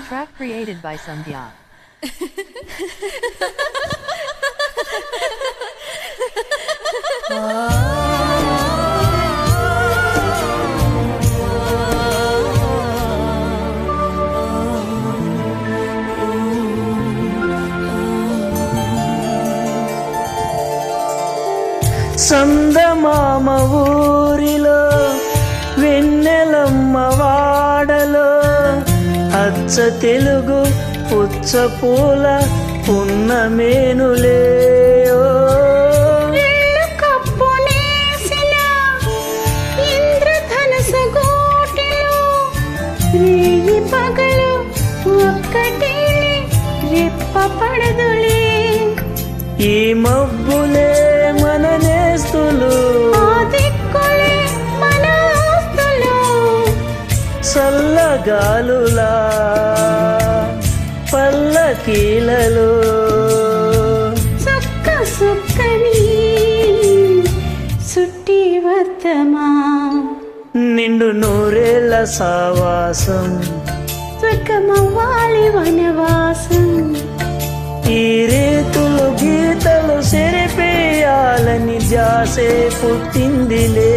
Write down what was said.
Track created by Sandhya. సందమామ ఊరిలో వెన్నెలమ్మ వాడలో అచ్చ తెలుగు పుచ్చ పూల ఉన్న మేనులే పగలు ఒక్కటే రెప్పపడదులే ఈ మబ్బులే మన నేస్తులు దిక్కులే మన ఆస్తులు చల్లగాలులా పల్లకీలలో సుక్క సుక్కని సుట్టి వద్దమా నిండు నూరేళ్ళ సావాసం సుఖమవ్వాలి వనవాసం ఈ రీతులు గీతలు సెరిపేయాలని ధ్యాసే పుట్టిందిలే